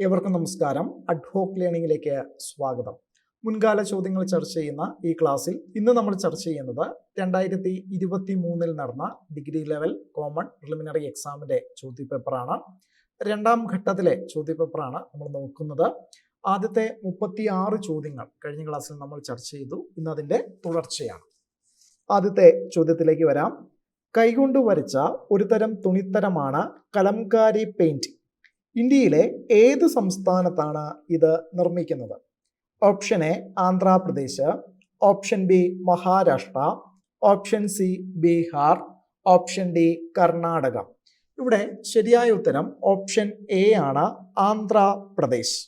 ഏവർക്കും നമസ്കാരം. അഡ്ഹോക്ക് ലേണിംഗിലേക്ക് സ്വാഗതം. മുൻകാല ചോദ്യങ്ങൾ ചർച്ച ചെയ്യുന്ന ഈ ക്ലാസ്സിൽ ഇന്ന് നമ്മൾ ചർച്ച ചെയ്യുന്നത് 2023 നടന്ന ഡിഗ്രി ലെവൽ കോമൺ പ്രിലിമിനറി എക്സാമിന്റെ ചോദ്യപേപ്പറാണ്. രണ്ടാം ഘട്ടത്തിലെ ചോദ്യപേപ്പറാണ് നമ്മൾ നോക്കുന്നത്. ആദ്യത്തെ 36 ചോദ്യങ്ങൾ കഴിഞ്ഞ ക്ലാസ്സിൽ നമ്മൾ ചർച്ച ചെയ്തു. ഇന്ന് അതിന്റെ തുടർച്ചയാണ്. ആദ്യത്തെ ചോദ്യത്തിലേക്ക് വരാം. കൈകൊണ്ട് വരച്ച ഒരു തരം തുണിത്തരമാണ് കലംകാരി പെയിന്റിംഗ്. ഇന്ത്യയിലെ ഏത് സംസ്ഥാനത്താണ് ഇത് നിർമ്മിക്കുന്നത്? Option A Andhra Pradesh, option B Maharashtra, option C Bihar, option D Karnataka. ഇവിടെ ശരിയായ ഉത്തരം ഓപ്ഷൻ എ ആണ്, ആന്ധ്രാപ്രദേശ്.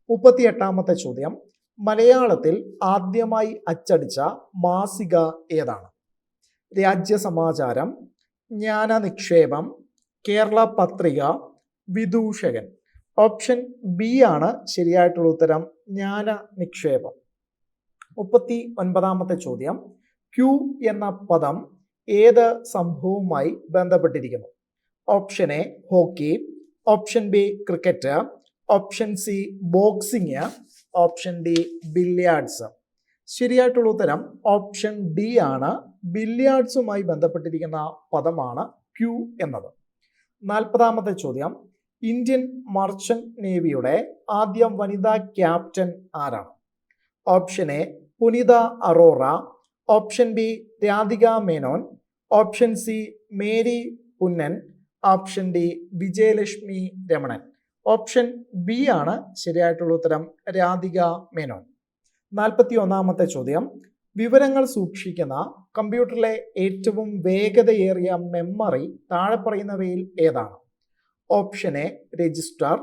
38ാമത്തെ ചോദ്യം. മലയാളത്തിൽ ആദ്യമായി അച്ചടിച്ച മാസിക ഏതാണ്? രാജ്യസമാചാരം, ജ്ഞാനനിക്ഷേപം, കേരള പത്രിക, വിദൂഷകൻ. ഓപ്ഷൻ ബി ആണ് ശരിയായിട്ടുള്ള ഉത്തരം, ജ്ഞാനനിക്ഷേപം. 39ാമത്തെ ചോദ്യം. ക്യൂ എന്ന പദം ഏത് സംഭവവുമായി ബന്ധപ്പെട്ടിരിക്കുന്നു? Option A hockey, option B cricket, option C boxing, option D billiards. ശരിയായിട്ടുള്ള ഉത്തരം ഓപ്ഷൻ ഡി ആണ്, ബില്ലിയാർഡ്സുമായി ബന്ധപ്പെട്ടിരിക്കുന്ന പദമാണ് ക്യൂ എന്നത്. 40ാമത്തെ ചോദ്യം. ഇന്ത്യൻ മർച്ചന്റ് നേവിയുടെ ആദ്യ വനിതാ ക്യാപ്റ്റൻ ആരാണ്? Option A Punita Arora, option B Radhika Menon, option C Mary Punnen, option D Vijayalakshmi Ramanan. Option B ആണ് ശരിയായിട്ടുള്ള ഉത്തരം, രാധിക മേനോൻ. 41ാമത്തെ ചോദ്യം. വിവരങ്ങൾ സൂക്ഷിക്കുന്ന കമ്പ്യൂട്ടറിലെ ഏറ്റവും വേഗതയേറിയ മെമ്മറി താഴെ പറയുന്നവയിൽ ഏതാണ്? Option A register,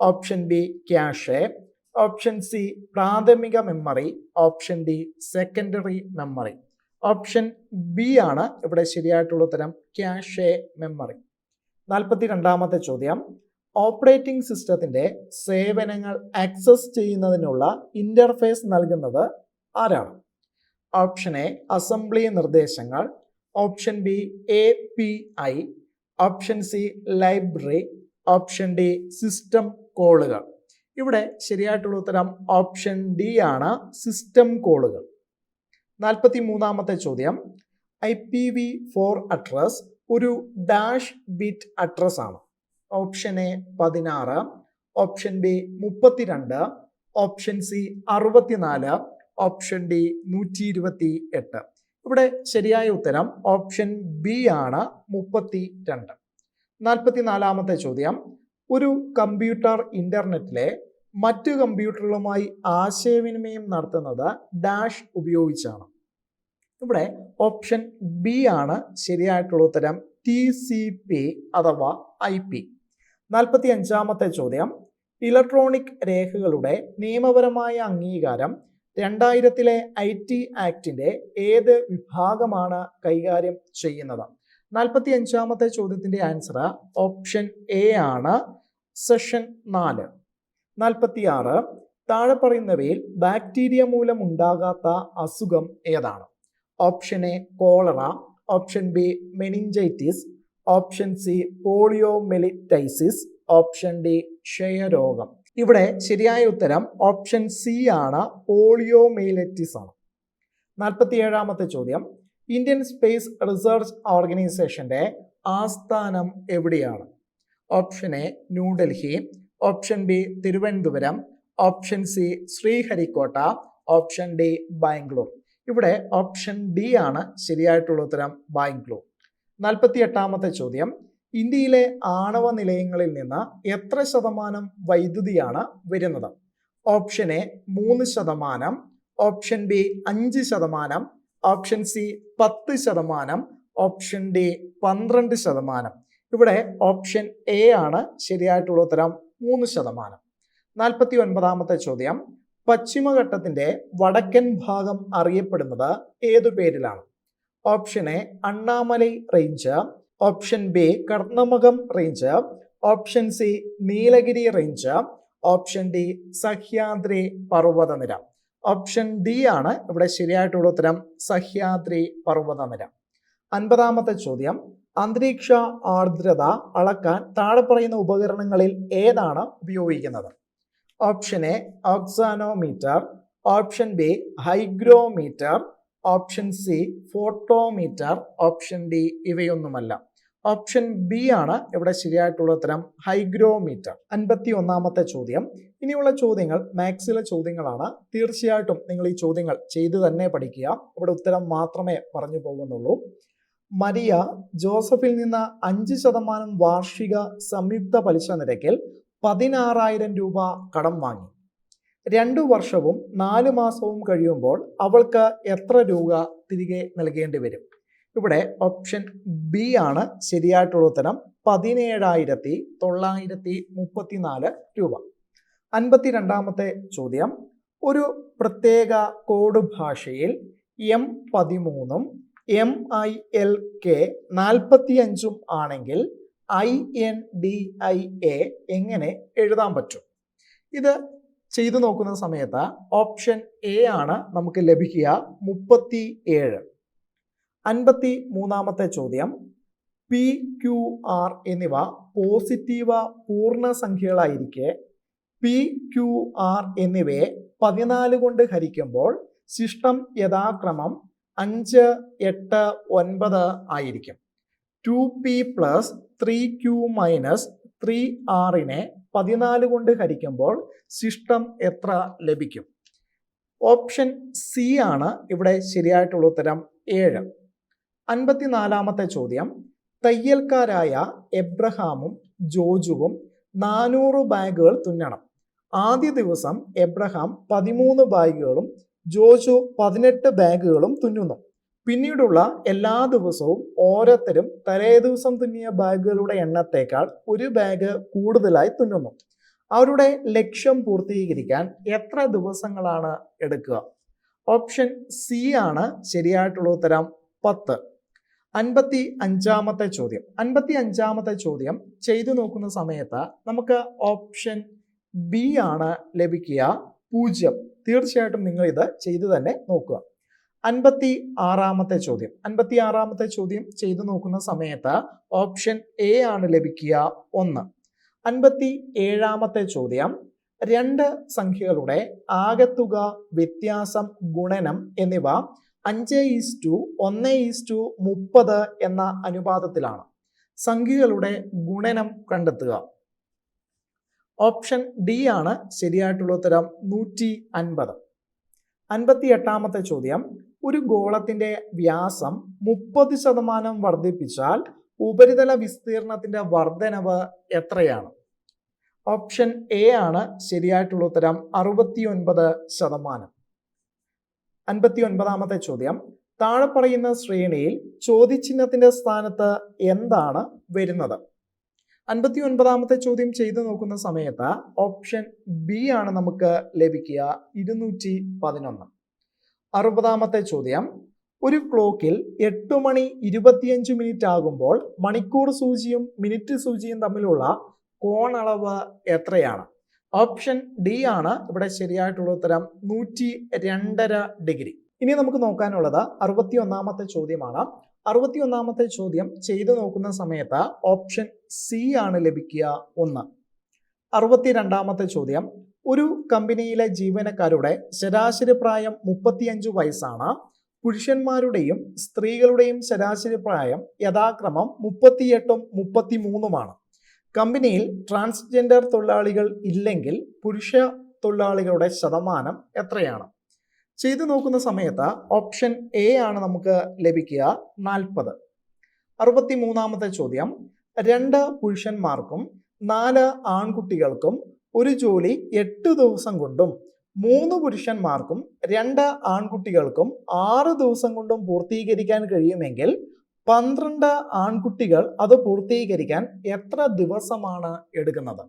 option B cache, option C പ്രാഥമിക memory, option D secondary memory. Option B ആണ് ഇവിടെ ശരിയായിട്ടുള്ള ഉത്തരം, ക്യാഷെ മെമ്മറി. 42ാമത്തെ ചോദ്യം. ഓപ്പറേറ്റിംഗ് സിസ്റ്റത്തിന്റെ സേവനങ്ങൾ ആക്സസ് ചെയ്യുന്നതിനുള്ള ഇന്റർഫേസ് നൽകുന്നത് ആരാണ്? ഓപ്ഷൻ എ അസംബ്ലി നിർദ്ദേശങ്ങൾ, option B API, option C library, option D system കോളുകൾ. ഇവിടെ ശരിയായിട്ടുള്ള ഉത്തരം ഓപ്ഷൻ ഡി ആണ്, സിസ്റ്റം കോളുകൾ. 43ാമത്തെ ചോദ്യം. IPv4 അഡ്രസ് ഒരു ഡാഷ് ബിറ്റ് അഡ്രസ് ആണ്. Option A 16, option B 32, option C 64, option D 128. ഇവിടെ ശരിയായ ഉത്തരം ഓപ്ഷൻ ബി ആണ്, 32. 44ാമത്തെ ചോദ്യം. ഒരു കമ്പ്യൂട്ടർ ഇന്റർനെറ്റിലെ മറ്റു കമ്പ്യൂട്ടറുകളുമായി ആശയവിനിമയം നടത്തുന്നത് ഡാഷ് ഉപയോഗിച്ചാണ്. ഇവിടെ ഓപ്ഷൻ ബി ആണ് ശരിയായിട്ടുള്ള ഉത്തരം, TCP അഥവാ IP. 45ാമത്തെ ചോദ്യം. ഇലക്ട്രോണിക് രേഖകളുടെ നിയമപരമായ അംഗീകാരം 2000-ലെ IT ആക്ടിന്റെ ഏത് വിഭാഗമാണ് കൈകാര്യം ചെയ്യുന്നത്? 45ാമത്തെ ചോദ്യത്തിന്റെ ആൻസർ ഓപ്ഷൻ എ ആണ്, സെഷൻ 4. 46. താഴെ പറയുന്നവയിൽ ബാക്ടീരിയ മൂലം ഉണ്ടാകാത്ത അസുഖം ഏതാണ്? Option A cholera, option B meningitis, option C poliomyelitis, option D ക്ഷയരോഗം. ഇവിടെ ശരിയായ ഉത്തരം ഓപ്ഷൻ സി ആണ്, പോളിയോമെലിറ്റിസ് ആണ്. 47ാമത്തെ ചോദ്യം. ഇന്ത്യൻ സ്പേസ് റിസർച്ച് ഓർഗനൈസേഷന്റെ ആസ്ഥാനം എവിടെയാണ്? Option A New Delhi, option B Thiruvananthapuram, option C Sriharikota, option D Bangalore. ഇവിടെ ഓപ്ഷൻ ഡി ആണ് ശരിയായിട്ടുള്ള ഉത്തരം, ബാംഗ്ലൂർ. 48ാമത്തെ ചോദ്യം. ഇന്ത്യയിലെ ആണവ നിലയങ്ങളിൽ നിന്ന് എത്ര ശതമാനം വൈദ്യുതിയാണ് വരുന്നത്? Option A 3%, option B 5%, option C 10%, option D 12%. ഇവിടെ ഓപ്ഷൻ എ ആണ് ശരിയായിട്ടുള്ള ഉത്തരം, 3%. 49ാമത്തെ ചോദ്യം. പശ്ചിമഘട്ടത്തിന്റെ വടക്കൻ ഭാഗം അറിയപ്പെടുന്നത് ഏതു പേരിലാണ്? Option A Annamalai range, option B Karnamakam range, option C Nilgiri range, option D Sahyadri പർവ്വതനിര. ഓപ്ഷൻ ഡി ആണ് ഇവിടെ ശരിയായിട്ടുള്ള ഉത്തരം, സഹ്യാദ്രി പർവ്വതനിര. 50ാമത്തെ ചോദ്യം. അന്തരീക്ഷ ആർദ്രത അളക്കാൻ താഴെ പറയുന്ന ഉപകരണങ്ങളിൽ ഏതാണ് ഉപയോഗിക്കുന്നത്? Option A auxanometer, option B hygrometer, option C photometer, option D ഇവയൊന്നുമല്ല. ഓപ്ഷൻ ബി ആണ് ഇവിടെ ശരിയായിട്ടുള്ള ഉത്തരം, ഹൈഗ്രോമീറ്റർ. 51ാമത്തെ ചോദ്യം. ഇനിയുള്ള ചോദ്യങ്ങൾ മാത്സിലെ ചോദ്യങ്ങളാണ്. തീർച്ചയായിട്ടും നിങ്ങൾ ഈ ചോദ്യങ്ങൾ ചെയ്തു തന്നെ പഠിക്കുക. ഇവിടെ ഉത്തരം മാത്രമേ പറഞ്ഞു പോകുന്നുള്ളൂ. മരിയ ജോസഫിൽ നിന്ന് 5% വാർഷിക സംയുക്ത പലിശ നിരക്കിൽ 16,000 രൂപ കടം വാങ്ങി. 2 വർഷവും 4 മാസവും കഴിയുമ്പോൾ അവൾക്ക് എത്ര രൂപ തിരികെ നൽകേണ്ടി വരും? ഇവിടെ ഓപ്ഷൻ ബി ആണ് ശരിയായിട്ടുള്ള ഉത്തരം, 17,934 രൂപ. 52ാമത്തെ ചോദ്യം. ഒരു പ്രത്യേക കോഡ് ഭാഷയിൽ M13 MILK 45 ആണെങ്കിൽ INDIA എങ്ങനെ എഴുതാൻ പറ്റും? ഇത് ചെയ്തു നോക്കുന്ന സമയത്ത് ഓപ്ഷൻ എ ആണ് നമുക്ക് ലഭിക്കുക, 37. 53ാമത്തെ ചോദ്യം. PQR എന്നിവ പോസിറ്റീവ് പൂർണ്ണസംഖ്യകളായിരിക്കെ PQR എന്നിവയെ 14 കൊണ്ട് ഹരിക്കുമ്പോൾ ശിഷ്ടം യഥാക്രമം 5, 8, 9 ആയിരിക്കും. 2P + 3Q - 3R-നെ 14 കൊണ്ട് ഹരിക്കുമ്പോൾ ശിഷ്ടം എത്ര ലഭിക്കും? ഓപ്ഷൻ സി ആണ് ഇവിടെ ശരിയായിട്ടുള്ള ഉത്തരം, 7. 54ാമത്തെ ചോദ്യം. തയ്യൽക്കാരായ എബ്രഹാമും ജോജുവും 400 ബാഗുകൾ തുന്നണം. ആദ്യ ദിവസം എബ്രഹാം 13 ബാഗുകളും ജോജു 18 ബാഗുകളും തുന്നുന്നു. പിന്നീടുള്ള എല്ലാ ദിവസവും ഓരോരുത്തരും തലേദിവസം തുന്നിയ ബാഗുകളുടെ എണ്ണത്തേക്കാൾ 1 ബാഗ് കൂടുതലായി തുന്നുന്നു. അവരുടെ ലക്ഷ്യം പൂർത്തീകരിക്കാൻ എത്ര ദിവസങ്ങളാണ് എടുക്കുക? ഓപ്ഷൻ സി ആണ് ശരിയായിട്ടുള്ള ഉത്തരം, 10. 55ാമത്തെ ചോദ്യം. 55ാമത്തെ ചോദ്യം ചെയ്തു നോക്കുന്ന സമയത്ത് നമുക്ക് ഓപ്ഷൻ ബി ആണ് ലഭിക്കുക, 0. തീർച്ചയായിട്ടും നിങ്ങൾ ഇത് ചെയ്തു തന്നെ നോക്കുക. 56ാമത്തെ ചോദ്യം. 56ാമത്തെ ചോദ്യം ചെയ്തു നോക്കുന്ന സമയത്ത് ഓപ്ഷൻ എ ആണ് ലഭിക്കുക, 1. 57ാമത്തെ ചോദ്യം. 2 സംഖ്യകളുടെ ആകെത്തുക, വ്യത്യാസം, ഗുണനം എന്നിവ 5:1:30 എന്ന അനുപാതത്തിലാണ്. സംഖ്യകളുടെ ഗുണനം കണ്ടെത്തുക. ഓപ്ഷൻ ഡി ആണ് ശരിയായിട്ടുള്ള ഉത്തരം, 150. 58ാമത്തെ ചോദ്യം. ഒരു ഗോളത്തിന്റെ വ്യാസം 30% വർദ്ധിപ്പിച്ചാൽ ഉപരിതല വിസ്തീർണത്തിന്റെ വർധനവ് എത്രയാണ്? ഓപ്ഷൻ എ ആണ് ശരിയായിട്ടുള്ള ഉത്തരം, 69%. 59ാമത്തെ ചോദ്യം. താഴെ പറയുന്ന ശ്രേണിയിൽ ചോദ്യചിഹ്നത്തിന്റെ സ്ഥാനത്ത് എന്താണ് വരുന്നത്? 59ാമത്തെ ചോദ്യം ചെയ്തു നോക്കുന്ന സമയത്ത് ഓപ്ഷൻ ബി ആണ് നമുക്ക് ലഭിക്കുക, 211. 60ാമത്തെ ചോദ്യം. ഒരു ക്ലോക്കിൽ 8 മണി 25 മിനിറ്റ് ആകുമ്പോൾ മണിക്കൂർ സൂചിയും മിനിറ്റ് സൂചിയും തമ്മിലുള്ള കോണളവ് എത്രയാണ്? ഓപ്ഷൻ ഡി ആണ് ഇവിടെ ശരിയായിട്ടുള്ള ഉത്തരം, 102.5 ഡിഗ്രി. ഇനി നമുക്ക് നോക്കാനുള്ളത് 61ാമത്തെ ചോദ്യമാണ്. 61ാമത്തെ ചോദ്യം ചെയ്തു നോക്കുന്ന സമയത്ത് ഓപ്ഷൻ സി ആണ് ലഭിക്കുക, 1. 62ാമത്തെ ചോദ്യം. ഒരു കമ്പനിയിലെ ജീവനക്കാരുടെ ശരാശരി പ്രായം 35 വയസ്സാണ്. പുരുഷന്മാരുടെയും സ്ത്രീകളുടെയും ശരാശരി പ്രായം യഥാക്രമം 38ഉം 33ഉമാണ്. കമ്പനിയിൽ ട്രാൻസ്ജെൻഡർ തൊഴിലാളികൾ ഇല്ലെങ്കിൽ പുരുഷ തൊഴിലാളികളുടെ ശതമാനം എത്രയാണ്? ചെയ്തു നോക്കുന്ന സമയത്ത് ഓപ്ഷൻ എ ആണ് നമുക്ക് ലഭിക്കുക, 40. 63ാമത്തെ ചോദ്യം. 2 പുരുഷന്മാർക്കും 4 ആൺകുട്ടികൾക്കും ഒരു ജോലി 8 ദിവസം കൊണ്ടും 3 പുരുഷന്മാർക്കും 2 ആൺകുട്ടികൾക്കും 6 ദിവസം കൊണ്ടും പൂർത്തീകരിക്കാൻ കഴിയുമെങ്കിൽ 12 ആൺകുട്ടികൾ അത് പൂർത്തീകരിക്കാൻ എത്ര ദിവസമാണ് എടുക്കുന്നത്?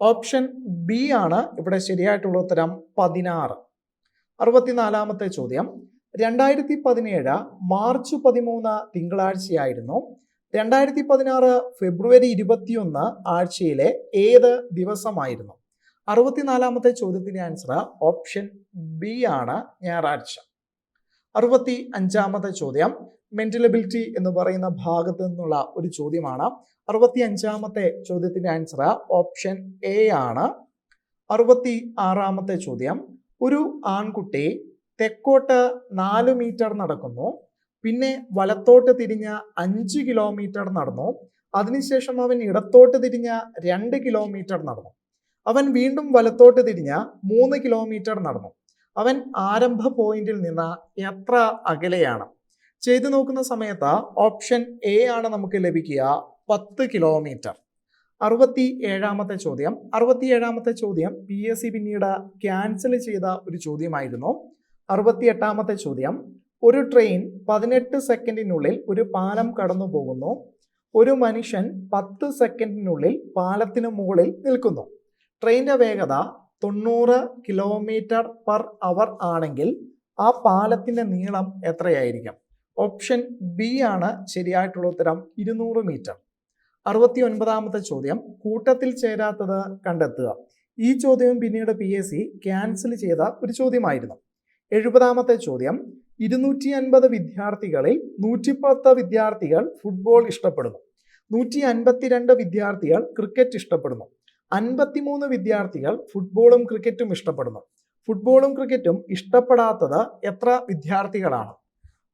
ഓപ്ഷൻ ബി ആണ് ഇവിടെ ശരിയായിട്ടുള്ള ഉത്തരം, 16. 64ാമത്തെ ചോദ്യം. 2017 മാർച്ച് 13 തിങ്കളാഴ്ചയായിരുന്നു. 2016 ഫെബ്രുവരി 21 ആഴ്ചയിലെ ഏത് ദിവസമായിരുന്നു? 64ാമത്തെ ചോദ്യത്തിന്റെ ആൻസർ ഓപ്ഷൻ ബി ആണ്, ഞായറാഴ്ച. 65ാമത്തെ ചോദ്യം മെന്റൽ എബിലിറ്റി എന്ന് പറയുന്ന ഭാഗത്ത് നിന്നുള്ള ഒരു ചോദ്യമാണ്. 65ാമത്തെ ചോദ്യത്തിന്റെ ആൻസർ ഓപ്ഷൻ എ ആണ്. 66-ാമത്തെ ചോദ്യം, ഒരു ആൺകുട്ടി തെക്കോട്ട് 4 മീറ്റർ നടക്കുന്നു, പിന്നെ വലത്തോട്ട് തിരിഞ്ഞ 5 കിലോമീറ്റർ നടന്നു, അതിനുശേഷം അവൻ ഇടത്തോട്ട് തിരിഞ്ഞ 2 കിലോമീറ്റർ നടന്നു, അവൻ വീണ്ടും വലത്തോട്ട് തിരിഞ്ഞ 3 കിലോമീറ്റർ നടന്നു. അവൻ ആരംഭ പോയിന്റിൽ നിന്ന് എത്ര അകലെയാണ്? ചെയ്തു നോക്കുന്ന സമയത്ത് ഓപ്ഷൻ എ ആണ് നമുക്ക് ലഭിക്കുക, 10 കിലോമീറ്റർ. 67-ാമത്തെ ചോദ്യം PSC പിന്നീട് ക്യാൻസൽ ചെയ്ത ഒരു ചോദ്യമായിരുന്നു. 68-ാമത്തെ ചോദ്യം, ഒരു ട്രെയിൻ 18 സെക്കൻഡിനുള്ളിൽ ഒരു പാലം കടന്നു പോകുന്നു, ഒരു മനുഷ്യൻ 10 സെക്കൻഡിനുള്ളിൽ പാലത്തിന് മുകളിൽ നിൽക്കുന്നു. ട്രെയിനിന്റെ വേഗത 90 km/h ആണെങ്കിൽ ആ പാലത്തിന്റെ നീളം എത്രയായിരിക്കും? ഓപ്ഷൻ ബി ആണ് ശരിയായിട്ടുള്ള ഉത്തരം, 200 മീറ്റർ. 69-ാമത്തെ ചോദ്യം, കൂട്ടത്തിൽ ചേരാത്തത് കണ്ടെത്തുക. ഈ ചോദ്യവും പിന്നീട് PSC ക്യാൻസൽ ചെയ്ത ഒരു ചോദ്യമായിരുന്നു. 70-ാമത്തെ ചോദ്യം, 250 വിദ്യാർത്ഥികളിൽ 110 വിദ്യാർത്ഥികൾ ഫുട്ബോൾ ഇഷ്ടപ്പെടുന്നു, 152 വിദ്യാർത്ഥികൾ ക്രിക്കറ്റ് ഇഷ്ടപ്പെടുന്നു, 53 വിദ്യാർത്ഥികൾ ഫുട്ബോളും ക്രിക്കറ്റും ഇഷ്ടപ്പെടുന്നു. ഫുട്ബോളും ക്രിക്കറ്റും ഇഷ്ടപ്പെടാത്തത് എത്ര വിദ്യാർത്ഥികളാണ്?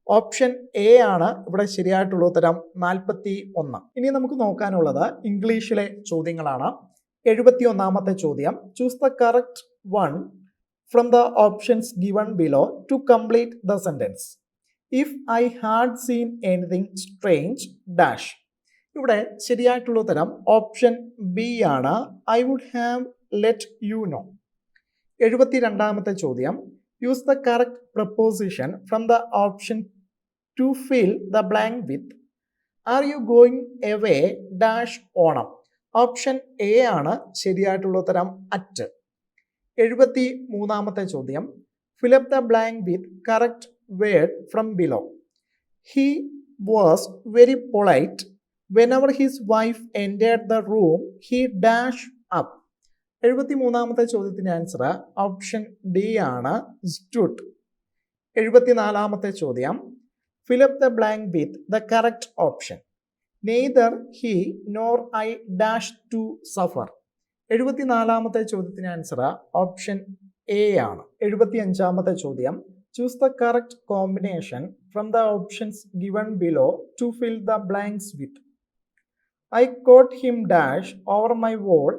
ഓപ്ഷൻ എ ആണ് ഇവിടെ ശരിയായിട്ടുള്ള ഉത്തരം, 41. ഇനി നമുക്ക് നോക്കാനുള്ളത് ഇംഗ്ലീഷിലെ ചോദ്യങ്ങളാണ്. 71-ാമത്തെ ചോദ്യം, choose the correct one from the options given below to complete the sentence. If I had seen anything strange dash. ഇവിടെ ശരിയായിട്ടുള്ള ഉത്തരം ഓപ്ഷൻ ബി ആണ്, I would have let you know. 72-ാമത്തെ ചോദ്യം, use the correct preposition from the option to fill the blank with. Are you going away dash Onam. Option A ആണ് ശരിയായിട്ടുള്ള ഉത്തരം, at. 73-ാമത്തെ ചോദ്യം, fill up the blank with correct word from below. He was very polite whenever his wife entered the room, he dash up. 73-ാമത്തെ ചോദ്യത്തിന്റെ answer option D ആണ്, stood. 74-ാമത്തെ ചോദ്യം, fill up the blank with the correct option. Neither he nor I dash to suffer. 74-ാമത്തെ ചോദ്യത്തിന് answer option A ആണ്. 75-ാമത്തെ ചോദ്യം, choose the correct combination from the options given below to fill the blanks with. I caught him dash over my wall.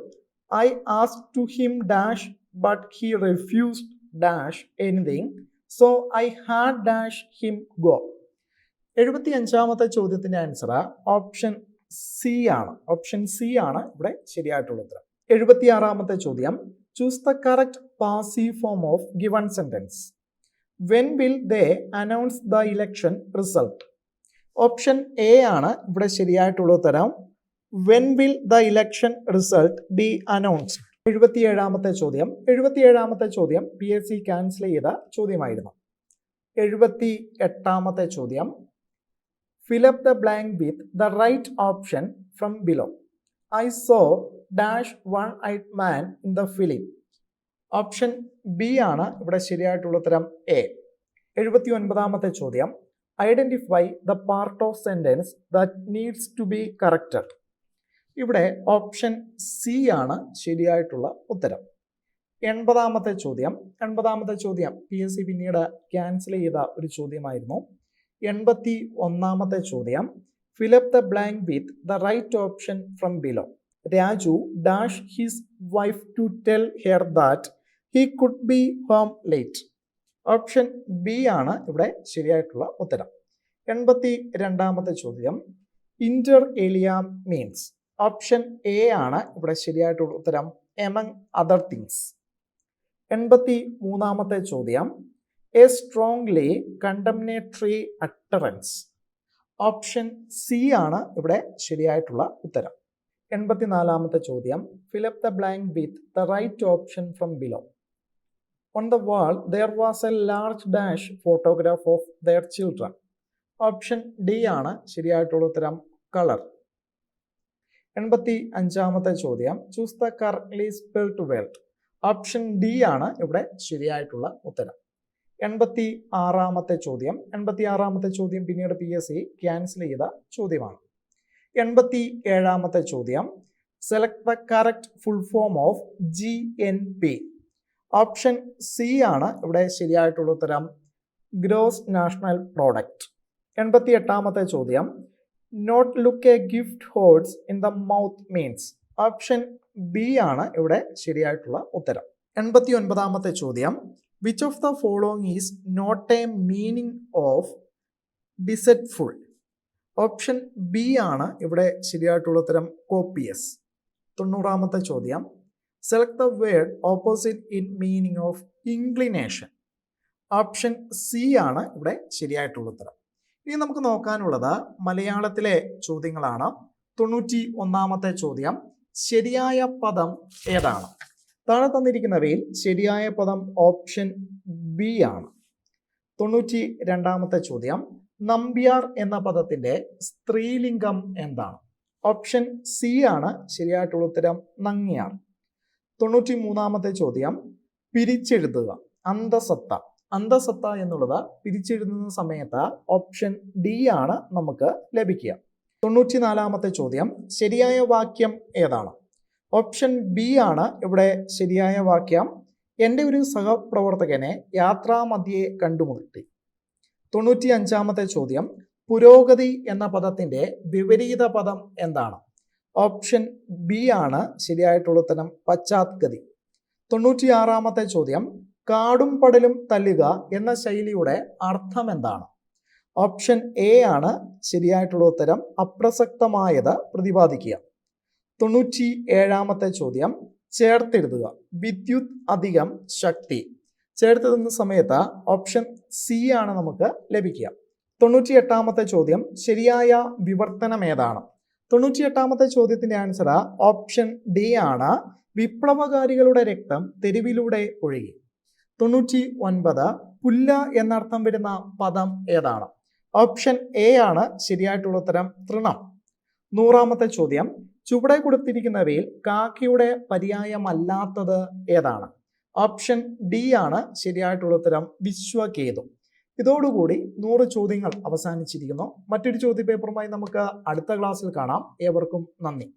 I asked to him dash but he refused dash anything. So I had dash him go. 75-ാമത്തെ ചോദ്യത്തിന്റെ answer option C ആണ്. Option C ആണ് ഇവിടെ ശരിയായിട്ടുള്ള ഉത്തരം. 76-ാമത്തെ ചോദ്യം, choose the correct passive form of given sentence. When will they announce the election result. Option A ആണ് ഇവിടെ ശരിയായിട്ടുള്ള ഉത്തരം, when will the election result be announced. 77-ാമത്തെ ചോദ്യം PSC ക്യാൻസൽ ചെയ്ത ചോദ്യമായിരുന്നു. 78-ാമത്തെ ചോദ്യം, fill up the blank with the right option from below. I saw dash one-eyed man in the film. Option B ആണ് ഇവിടെ ശരിയായിട്ടുള്ള ഉത്തരം, എ. 79-ാമത്തെ ചോദ്യം, identify the part of sentence that needs to be corrected. ഇവിടെ option C ആണ് ശരിയായിട്ടുള്ള ഉത്തരം. 80-ാമത്തെ ചോദ്യം PSC പിന്നീട് ക്യാൻസൽ ചെയ്ത ഒരു ചോദ്യമായിരുന്നു. 81-ാമത്തെ ചോദ്യം, fill up the blank with the right option from below. Raju dash his wife to tell her that he could be home late. Option B ആണ് ഇവിടെ ശരിയായിട്ടുള്ള ഉത്തരം. 82-ാമത്തെ ചോദ്യം, inter alia means. Option A ആണ് ഇവിടെ ശരിയായിട്ടുള്ള ഉത്തരം, എമംഗ് അതർ തിങ്സ്. 83-ാമത്തെ ചോദ്യം, a strongly condemnatory utterance. Option C ആണ് ഇവിടെ ശരിയായിട്ടുള്ള ഉത്തരം. 84-ാമത്തെ ചോദ്യം, fill up the blank with the right option from below. On the wall there was a large dash photograph of their children. Option D ആണ് ശരിയായിട്ടുള്ള ഉത്തരം, കളർ. 85-ാമത്തെ ചോദ്യം, choose the correctly spelled word. Option D ആണ് ഇവിടെ ശരിയായിട്ടുള്ള ഉത്തരം. 86-ാമത്തെ ചോദ്യം പിന്നീട് PSC ക്യാൻസൽ ചെയ്ത ചോദ്യമാണ്. 87-ാമത്തെ ചോദ്യം, select the correct full form of GNP. Option C ആണ് ഇവിടെ ശരിയായിട്ടുള്ള ഉത്തരം, ഗ്രോസ് നാഷണൽ പ്രോഡക്റ്റ്. 88ാമത്തെ ചോദ്യം, not look a gift horse in the mouth means. Option B ആണ് ഇവിടെ ശരിയായിട്ടുള്ള ഉത്തരം. 89ാമത്തെ ചോദ്യം, which of the following is not a meaning of deceitful. Option B ആണ് ഇവിടെ ശരിയായിട്ടുള്ള ഉത്തരം, കോപ്പിയസ്. 90ാമത്തെ ചോദ്യം, select the word opposite in meaning of inclination. Option C ആണ് ഇവിടെ ശരിയായിട്ടുള്ള ഉത്തരം. ഇനി നമുക്ക് നോക്കാനുള്ളത് മലയാളത്തിലെ ചോദ്യങ്ങളാണ്. 91ാമത്തെ ചോദ്യം, ശരിയായ പദം ഏതാണ്? താഴെ തന്നിരിക്കുന്നവയിൽ ശരിയായ പദം ഓപ്ഷൻ ബി ആണ്. 92ാമത്തെ ചോദ്യം, നമ്പ്യാർ എന്ന പദത്തിന്റെ സ്ത്രീലിംഗം എന്താണ്? ഓപ്ഷൻ സി ആണ് ശരിയായിട്ടുള്ള ഉത്തരം, നങ്ങ്യാർ. 93ാമത്തെ ചോദ്യം, പിരിച്ചെഴുതുക, അന്തസത്ത. അന്തസത്ത എന്നുള്ളത് പിരിച്ചെഴുതുന്ന സമയത്ത് ഓപ്ഷൻ ഡി ആണ് നമുക്ക് ലഭിക്കുക. 94ാമത്തെ ചോദ്യം, ശരിയായ വാക്യം ഏതാണ്? ഓപ്ഷൻ ബി ആണ് ഇവിടെ ശരിയായ വാക്യം, എൻ്റെ ഒരു സഹപ്രവർത്തകനെ യാത്രാമധ്യേ കണ്ടുമുട്ടി. 95ാമത്തെ ചോദ്യം, പുരോഗതി എന്ന പദത്തിന്റെ വിപരീത പദം എന്താണ്? ഓപ്ഷൻ ബി ആണ് ശരിയായിട്ടുള്ള ഉത്തരം, പശ്ചാത്ഗതി. 96ാമത്തെ ചോദ്യം, കാടും പടലും തല്ലുക എന്ന ശൈലിയുടെ അർത്ഥം എന്താണ്? ഓപ്ഷൻ എ ആണ് ശരിയായിട്ടുള്ള ഉത്തരം, അപ്രസക്തമായത് പ്രതിപാദിക്കുക. 97ാമത്തെ ചോദ്യം, ചേർത്തെഴുതുക, വിദ്യുത് അധികം ശക്തി. ചേർത്തെഴുതുന്ന സമയത്ത് ഓപ്ഷൻ സി ആണ് നമുക്ക് ലഭിക്കുക. 98ാമത്തെ ചോദ്യം, ശരിയായ വിവർത്തനം ഏതാണ്? 98ാമത്തെ ചോദ്യത്തിന്റെ ആൻസർ ഓപ്ഷൻ ഡി ആണ്, വിപ്ലവകാരികളുടെ രക്തം തെരുവിലൂടെ ഒഴുകി. 99, പുല്ല എന്നർത്ഥം വരുന്ന പദം ഏതാണ്? ഓപ്ഷൻ എ ആണ് ശരിയായിട്ടുള്ള ഉത്തരം, തൃണം. 100ാമത്തെ ചോദ്യം, ചുവടെ കൊടുത്തിരിക്കുന്നവയിൽ കാക്കയുടെ പര്യായമല്ലാത്തത് ഏതാണ്? ഓപ്ഷൻ ഡി ആണ് ശരിയായിട്ടുള്ള ഉത്തരം, വിശ്വകേതു. ഇതോടുകൂടി 100 ചോദ്യങ്ങൾ അവസാനിച്ചിരിക്കുന്നു. മറ്റൊരു ചോദ്യപേപ്പറുമായി നമുക്ക് അടുത്ത ക്ലാസ്സിൽ കാണാം. ഏവർക്കും നന്ദി.